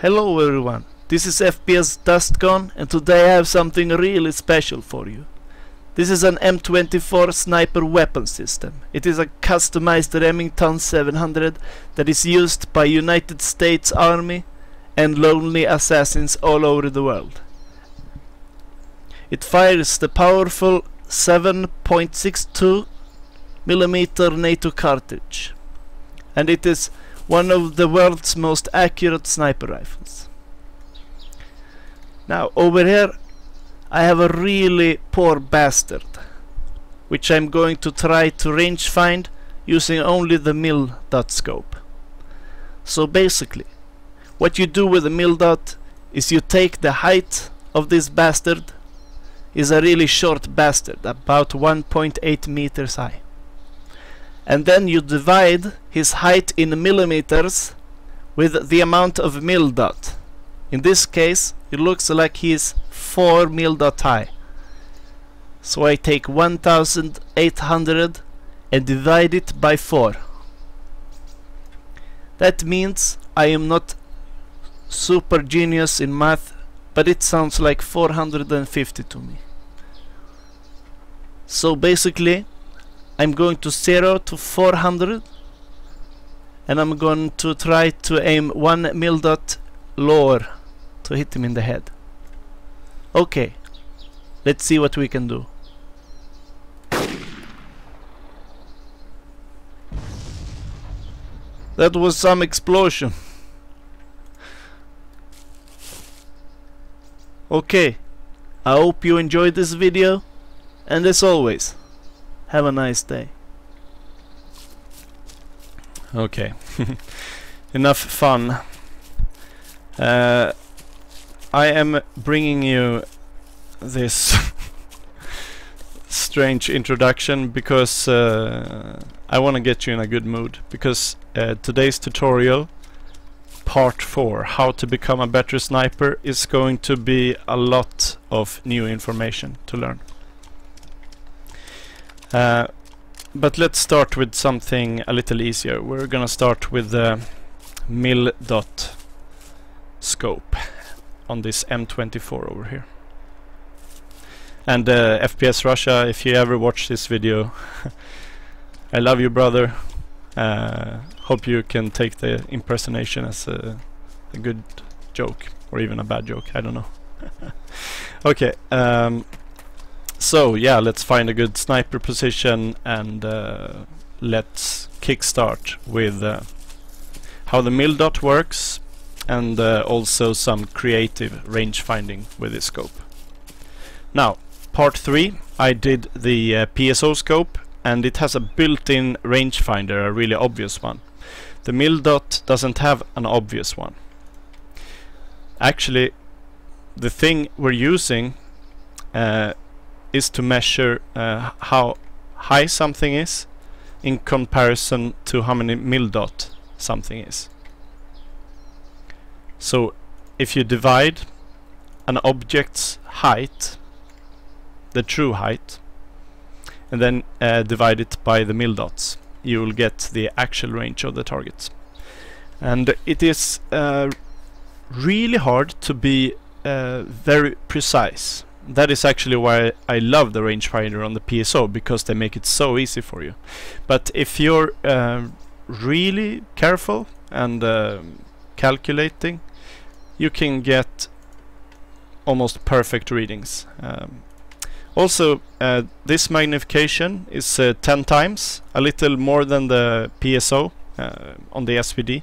Hello everyone, this is FPS Dustgone and today I have something really special for you. This is an M24 sniper weapon system. It is a customized Remington 700 that is used by United States Army and lonely assassins all over the world. It fires the powerful 7.62 mm NATO cartridge, and it is one of the world's most accurate sniper rifles. Now over here I have a really poor bastard, which I'm going to try to range find using only the mil-dot scope. So basically what you do with the mil-dot is you take the height of this bastard. Is a really short bastard, about 1.8 meters high, and then you divide his height in millimeters with the amount of mil-dot. In this case it looks like he is 4 mil-dot high, so I take 1800 and divide it by 4. That means I am not super genius in math, but it sounds like 450 to me. So basically I'm going to 0 to 400 and I'm going to try to aim 1 mil-dot lower to hit him in the head. Okay, let's see what we can do. That was some explosion. Okay, I hope you enjoyed this video, and as always, have a nice day. Okay, enough fun. I am bringing you this strange introduction because I want to get you in a good mood, because today's tutorial, Part 4, how to become a better sniper, is going to be a lot of new information to learn. But let's start with something a little easier. We're gonna start with the mil-dot scope on this M24 over here. And FPS Russia, if you ever watch this video, I love you, brother. Hope you can take the impersonation as a good joke, or even a bad joke, I don't know. Okay, so yeah, let's find a good sniper position and let's kickstart with how the mil-dot works, and also some creative range finding with this scope. Now, part 3, I did the PSO scope, and it has a built-in rangefinder, a really obvious one. The mil-dot doesn't have an obvious one. Actually, the thing we're using is to measure how high something is in comparison to how many mil-dot something is. So if you divide an object's height, the true height, and then divide it by the mil-dots, you will get the actual range of the targets. And it is really hard to be very precise. That is actually why I love the rangefinder on the PSO, because they make it so easy for you. But if you're really careful and calculating, you can get almost perfect readings. Also, this magnification is 10 times, a little more than the PSO on the SVD,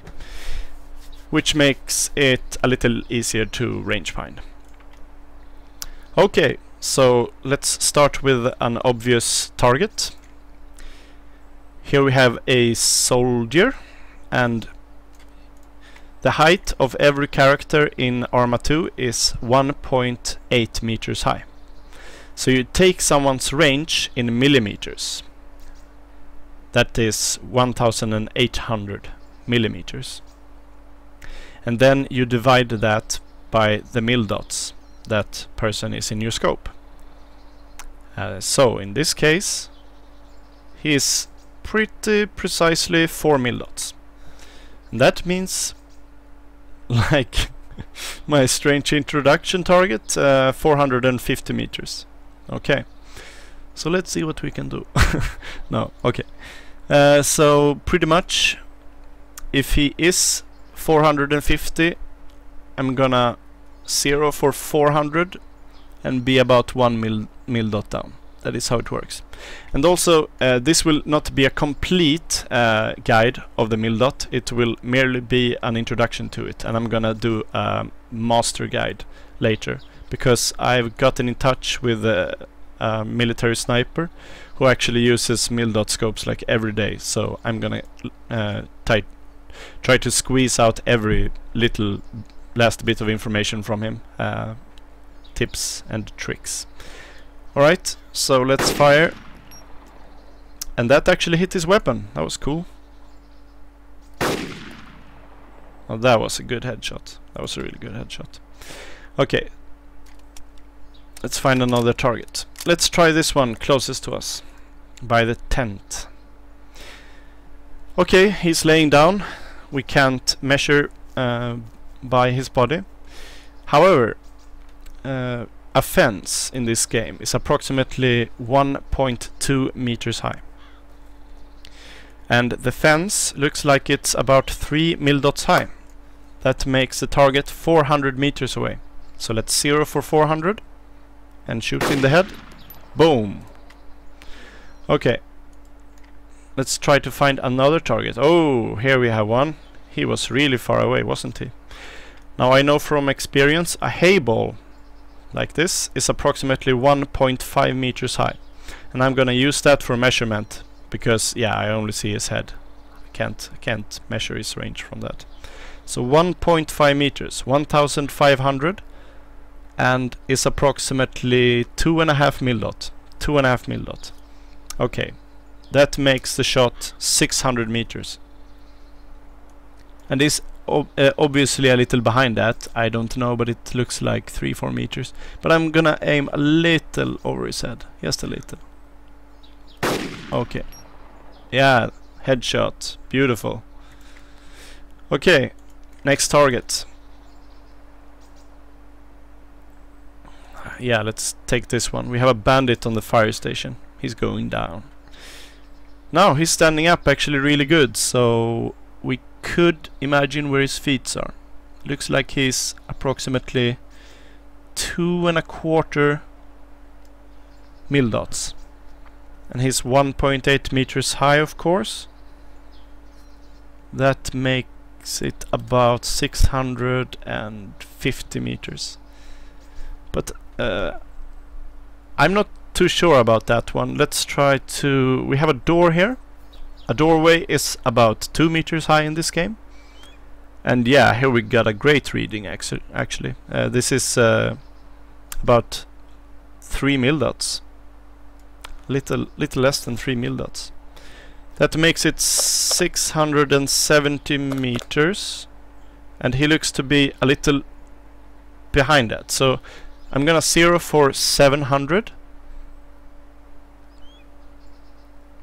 which makes it a little easier to range find. Okay, so let's start with an obvious target. Here we have a soldier, and the height of every character in Arma2 is 1.8 meters high. So you take someone's range in millimeters. That is 1800 millimeters. And then you divide that by the mil-dots that person is in your scope. So in this case, he is pretty precisely 4 mil-dots. That means like My strange introduction target, 450 meters. Okay. So let's see what we can do. No, okay. So pretty much, if he is 450, I'm gonna 0 for 400 and be about 1 mil dot down. That is how it works. And also, this will not be a complete guide of the mil dot. It will merely be an introduction to it, and I'm gonna do a master guide later, because I've gotten in touch with a military sniper who actually uses mil dot scopes like every day. So I'm gonna try to squeeze out every little last bit of information from him, tips and tricks. Alright, so let's fire. And that actually hit his weapon. That was cool. Oh, that was a good headshot. That was a really good headshot. Okay. Let's find another target. Let's try this one closest to us, by the tent. Okay, he's laying down. We can't measure by his body. However, a fence in this game is approximately 1.2 meters high. And the fence looks like it's about 3 mil dots high. That makes the target 400 meters away. So let's 0 for 400 and shoot in the head. Boom! Okay. Let's try to find another target. Oh, here we have one. He was really far away, wasn't he? Now I know from experience a hay ball like this is approximately 1.5 meters high. And I'm gonna use that for measurement, because yeah, I only see his head. I can't measure his range from that. So 1.5 meters, 1,500, and is approximately 2.5 mil dot. 2.5 mil dot. Okay, that makes the shot 600 meters. And this obviously a little behind that, I don't know, but it looks like 3-4 meters. But I'm gonna aim a little over his head, just a little. Okay, yeah, headshot, beautiful. Okay, next target. Yeah, let's take this one. We have a bandit on the fire station. He's going down. Now he's standing up actually really good, so we could imagine where his feet are. Looks like he's approximately 2.25 mil dots. And he's 1.8 meters high, of course. That makes it about 650 meters. But I'm not too sure about that one. Let's try to... We have a door here. A doorway is about 2 meters high in this game. And yeah, here we got a great reading actually. This is about 3 mil dots. Little less than 3 mil dots. That makes it 670 meters. And he looks to be a little behind that. So I'm gonna 0 for 700.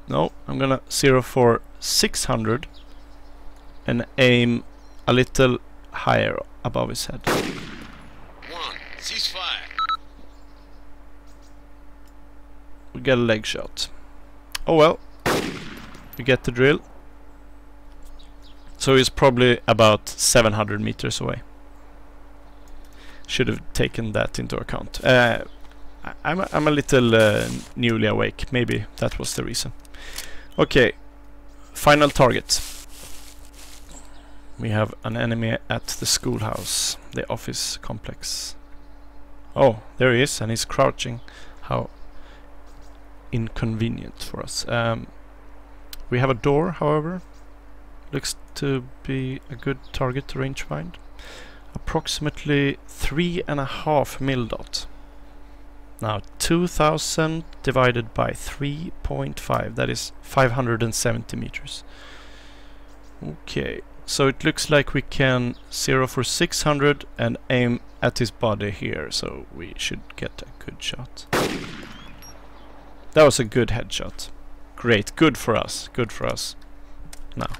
No, I'm gonna 0 for 600 and aim a little higher above his head. 1, ceasefire. We get a leg shot. Oh well, we get the drill. So he's probably about 700 meters away. Should have taken that into account. I'm a little newly awake. Maybe that was the reason. Okay, final target. We have an enemy at the schoolhouse, the office complex. Oh, there he is, and he's crouching. How inconvenient for us. We have a door, however. Looks to be a good target to range find. Approximately 3.5 mil dot. Now 2000 divided by 3.5, that is 570 meters. Okay, so it looks like we can 0 for 600 and aim at his body here, so we should get a good shot. That was a good headshot. Great, good for us, good for us. Now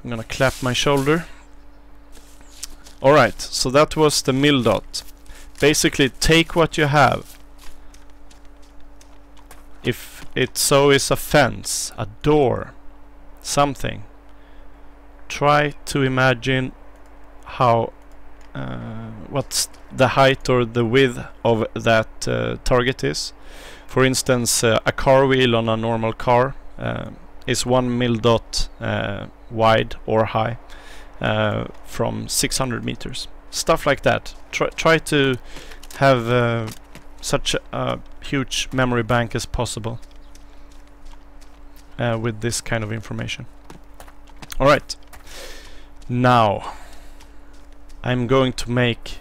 I'm gonna clap my shoulder. Alright, so that was the mill dot. Basically, take what you have. If it so is a fence, a door, something, try to imagine how what's the height or the width of that target is. For instance, a car wheel on a normal car is 1 mil dot wide or high from 600 meters. Stuff like that. Try to have such a huge memory bank as possible with this kind of information. Alright, now I'm going to make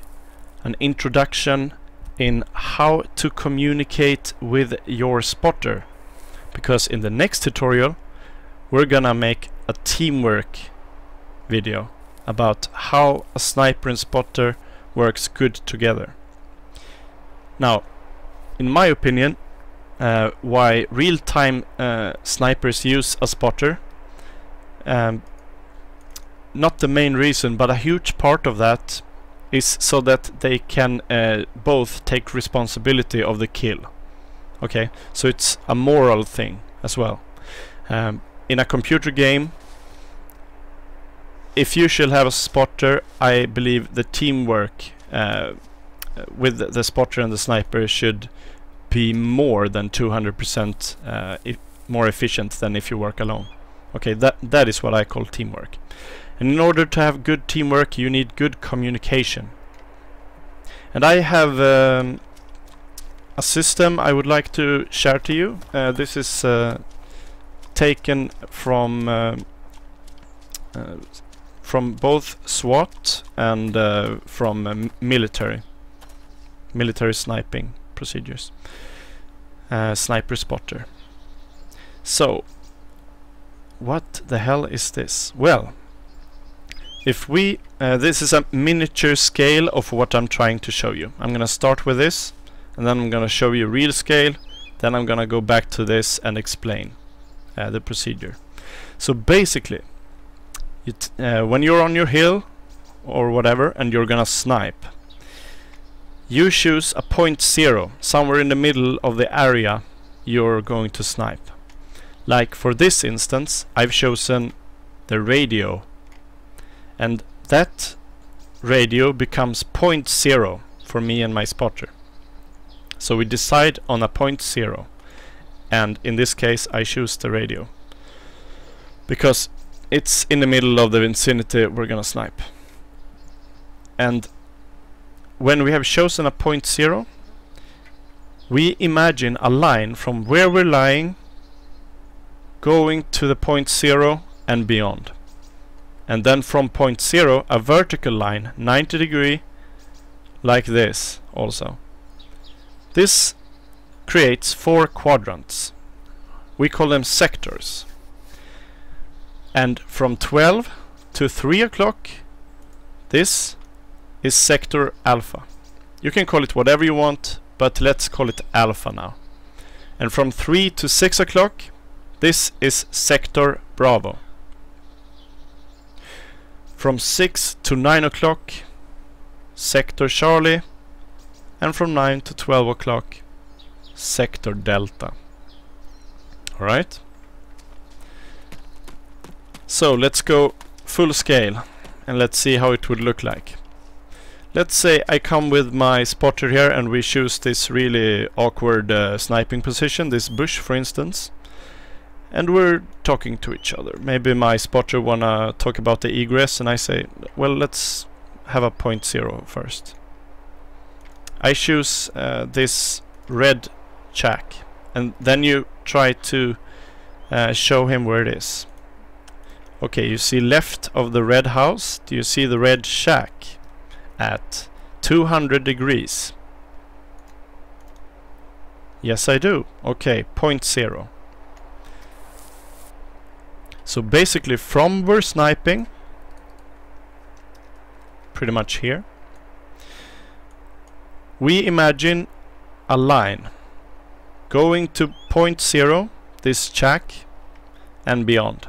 an introduction in how to communicate with your spotter, because in the next tutorial we're gonna make a teamwork video about how a sniper and spotter works good together. Now, in my opinion, why real-time snipers use a spotter, not the main reason, but a huge part of that is so that they can both take responsibility of the kill. Okay, so it's a moral thing as well. In a computer game, if you shall have a spotter, I believe the teamwork with the spotter and the sniper should be more than 200% more efficient than if you work alone. Okay, that is what I call teamwork. And in order to have good teamwork, you need good communication. And I have a system I would like to share to you. This is taken from both SWAT and from military sniping procedures. Sniper spotter. So, what the hell is this? Well, if we this is a miniature scale of what I'm trying to show you. I'm gonna start with this, and then I'm gonna show you real scale, then I'm gonna go back to this and explain the procedure. So basically, when you're on your hill or whatever and you're gonna snipe, you choose a point 0 somewhere in the middle of the area you're going to snipe. Like for this instance, I've chosen the radio, and that radio becomes point 0 for me and my spotter. So we decide on a point 0, and in this case I choose the radio because it's in the middle of the vicinity we're gonna snipe. And when we have chosen a point 0, we imagine a line from where we're lying going to the point 0 and beyond. And then from point 0 a vertical line 90 degree like this also. This creates 4 quadrants. We call them sectors. And from 12 to 3 o'clock, this is sector alpha. You can call it whatever you want, but let's call it alpha now. And from 3 to 6 o'clock, this is sector bravo. From 6 to 9 o'clock, sector Charlie, and from 9 to 12 o'clock, sector delta. Alright? So let's go full scale and let's see how it would look like. Let's say I come with my spotter here and we choose this really awkward sniping position, this bush for instance, and we're talking to each other. Maybe my spotter wanna talk about the egress and I say, well, let's have a point 0 first. I choose this red shack, and then you try to show him where it is. Okay, you see left of the red house, do you see the red shack at 200 degrees? Yes, I do. Okay, point 0. So basically from we're sniping, pretty much here, we imagine a line going to point 0, this shack, and beyond.